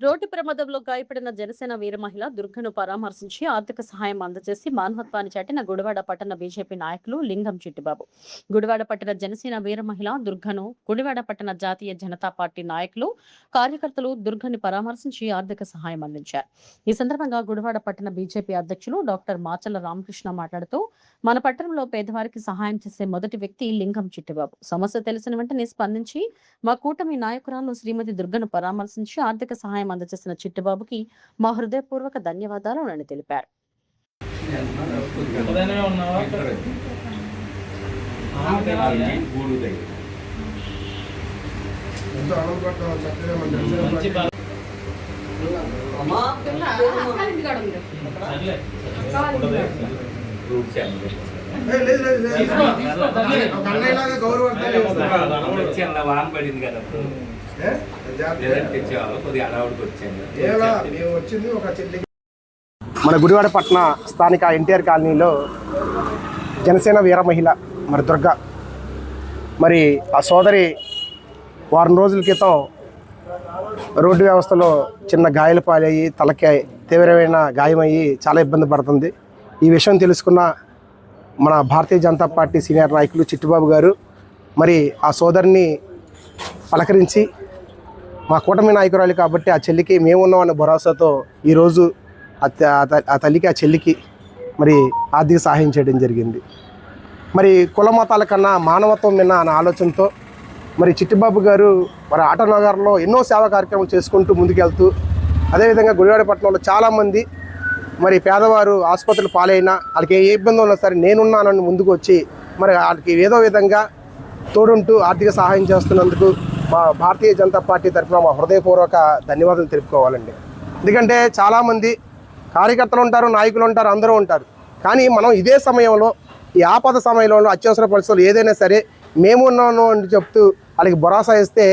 Road ప్రమాదంలో గాయపడిన జనసేన వీర మహిళ దుర్గను పరామర్శించి ఆర్థిక సహాయం అందజేసి మానవత్వాన్ని చాటిన గుడివాడ పట్టణ బీజేపీ నాయకులు లింగం చిట్టిబాబు. గుడివాడ పట్టణ జనసేన వీర మహిళ దుర్గను గుడివాడ పట్టణ జాతీయ జనతా పార్టీ నాయకులు కార్యకర్తలు దుర్గని పరామర్శించి ఆర్థిక సహాయం అందించారు. ఈ సందర్భంగా గుడివాడ పట్టణ బీజేపీ అధ్యక్షులు డాక్టర్ మాచల రామకృష్ణ మాట్లాడుతూ, మన పట్టణంలో పేదవారికి సహాయం చేసే మొదటి వ్యక్తి లింగం చిట్టిబాబు. సమస్య తెలిసిన వెంటనే స్పందించి మా కూటమి నాయకురాలు శ్రీమతి దుర్గను పరామర్శించి ఆర్థిక సహాయం అందజేసిన చిట్టిబాబుకి మా హృదయపూర్వక ధన్యవాదాలు అని తెలిపారు. మన గుడివాడ పట్టణ స్థానిక ఎన్టీఆర్ కాలనీలో జనసేన వీర మహిళ మరి దుర్గ మరి ఆ సోదరి వారం రోజుల క్రితం రోడ్డు వ్యవస్థలో చిన్న గాయాల పాలయ్యి తలకి తీవ్రమైన గాయమయ్యి చాలా ఇబ్బంది పడుతుంది. ఈ విషయం తెలుసుకున్న మన భారతీయ జనతా పార్టీ సీనియర్ నాయకులు చిట్టిబాబు గారు మరి ఆ సోదరిని పలకరించి మా కూటమి నాయకురాలు కాబట్టి ఆ చెల్లికి మేమున్నామన్న భరోసాతో ఈరోజు ఆ తల్లికి ఆ చెల్లికి మరి ఆర్థిక సహాయం చేయడం జరిగింది. మరి కుల మతాల కన్నా మానవత్వం మీద అనే ఆలోచనతో మరి చిట్టిబాబు గారు మరి ఆటోనగర్లో ఎన్నో సేవా కార్యక్రమాలు చేసుకుంటూ ముందుకెళ్తూ, అదేవిధంగా గుడివాడ పట్టణంలో చాలామంది మరి పేదవారు ఆసుపత్రులు పాలైనా వాళ్ళకి ఏ ఇబ్బంది ఉన్నా సరే నేనున్నానని ముందుకు వచ్చి మరి వాళ్ళకి ఏదో విధంగా తోడుంటూ ఆర్థిక సహాయం చేస్తున్నందుకు మా భారతీయ జనతా పార్టీ తరఫున మా హృదయపూర్వక ధన్యవాదాలు తెలుపుకోవాలండి. ఎందుకంటే చాలామంది కార్యకర్తలు ఉంటారు, నాయకులు ఉంటారు, అందరూ ఉంటారు. కానీ మనం ఇదే సమయంలో ఈ ఆపద సమయంలో అత్యవసర పరిస్థితులు ఏదైనా సరే మేము ఉన్నాను అని చెప్తూ వాళ్ళకి భరోసా ఇస్తే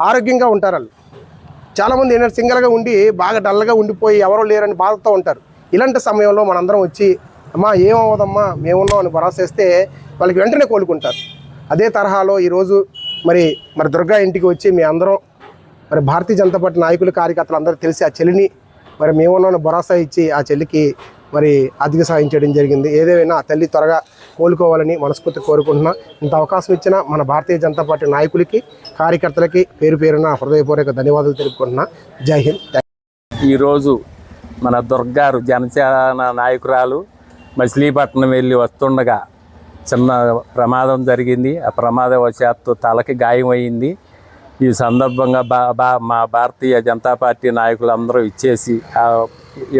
ఆరోగ్యంగా ఉంటారు. వాళ్ళు చాలామంది ఏంటంటే సింగిల్గా ఉండి బాగా డల్గా ఉండిపోయి ఎవరో లేరని బాధతో ఉంటారు. ఇలాంటి సమయంలో మనందరం వచ్చి అమ్మా ఏమవుదమ్మా మేమున్నాం అని భరోసా ఇస్తే వాళ్ళకి వెంటనే కోలుకుంటారు. అదే తరహాలో ఈరోజు మరి దుర్గా ఇంటికి వచ్చి మీ అందరం మరి భారతీయ జనతా పార్టీ నాయకులు కార్యకర్తలు అందరూ తెలిసి ఆ చెల్లిని మరి మేమున్నాను భరోసా ఇచ్చి ఆ చెల్లికి మరి ఆర్థిక సహాయం చేయడం జరిగింది. ఏదేమైనా ఆ తల్లి త్వరగా కోలుకోవాలని మనస్ఫూర్తి కోరుకుంటున్నా. ఇంత అవకాశం ఇచ్చిన మన భారతీయ జనతా పార్టీ నాయకులకి కార్యకర్తలకి పేరు పేరున హృదయపూర్వక ధన్యవాదాలు తెలుపుకుంటున్నా. జై హింద్. ఈరోజు మన దుర్గారు జనసేన నాయకురాలు మచిలీపట్నం వెళ్ళి వస్తుండగా చిన్న ప్రమాదం జరిగింది. ఆ ప్రమాదవశాత్తు తలకి గాయమైంది. ఈ సందర్భంగా మా భారతీయ జనతా పార్టీ నాయకులందరూ ఇచ్చేసి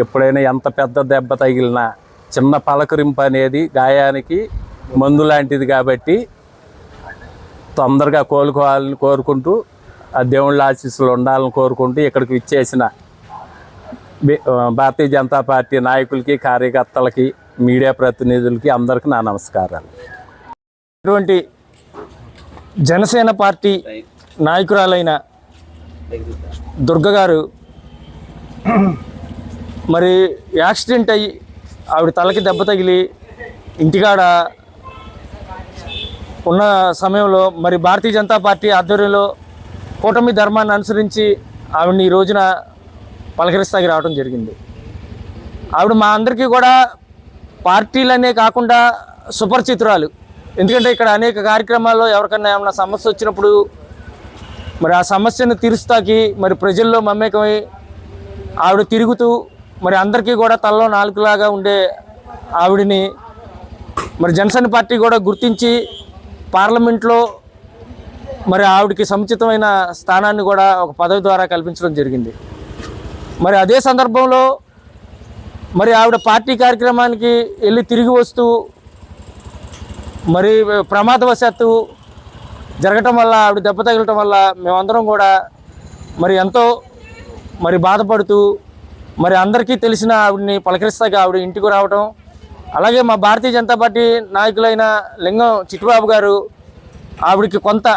ఎప్పుడైనా ఎంత పెద్ద దెబ్బ తగిలినా చిన్న పలకరింపు అనేది గాయానికి మందు లాంటిది కాబట్టి తొందరగా కోలుకోవాలని కోరుకుంటూ ఆ దేవుళ్ళ ఆశీస్సులు ఉండాలని కోరుకుంటూ ఇక్కడికి ఇచ్చేసిన భారతీయ జనతా పార్టీ నాయకులకి కార్యకర్తలకి మీడియా ప్రతినిధులకి అందరికీ నా నమస్కారాలు. ఇటువంటి జనసేన పార్టీ నాయకురాలైన దుర్గ గారు మరి యాక్సిడెంట్ అయ్యి ఆవిడ తలకి దెబ్బ తగిలి ఇంటికాడ ఉన్న సమయంలో మరి భారతీయ జనతా పార్టీ ఆధ్వర్యంలో కూటమి ధర్మాన్ని అనుసరించి ఆవిడని ఈ రోజున పలకరిస్తాకి రావడం జరిగింది. ఆవిడ మా అందరికీ కూడా పార్టీలనే కాకుండా సుపరిచితురాలు. ఎందుకంటే ఇక్కడ అనేక కార్యక్రమాల్లో ఎవరికన్నా ఏమన్నా సమస్య వచ్చినప్పుడు మరి ఆ సమస్యను తీరుస్తాకి మరి ప్రజల్లో మమేకమై ఆవిడ తిరుగుతూ మరి అందరికీ కూడా తలలో నాలుగులాగా ఉండే ఆవిడని మరి జనసేన పార్టీ కూడా గుర్తించి పార్లమెంట్లో మరి ఆవిడకి సముచితమైన స్థానాన్ని కూడా ఒక పదవి ద్వారా కల్పించడం జరిగింది. మరి అదే సందర్భంలో మరి ఆవిడ పార్టీ కార్యక్రమానికి వెళ్ళి తిరిగి వస్తూ మరి ప్రమాదవశాత్తు జరగటం వల్ల ఆవిడ దెబ్బ తగలటం వల్ల మేమందరం కూడా మరి ఎంతో మరి బాధపడుతూ మరి అందరికీ తెలిసిన ఆవిడని పలకరిస్తాక ఆవిడ ఇంటికి రావటం, అలాగే మా భారతీయ జనతా పార్టీ నాయకులైన లింగం చిట్టిబాబు గారు ఆవిడకి కొంత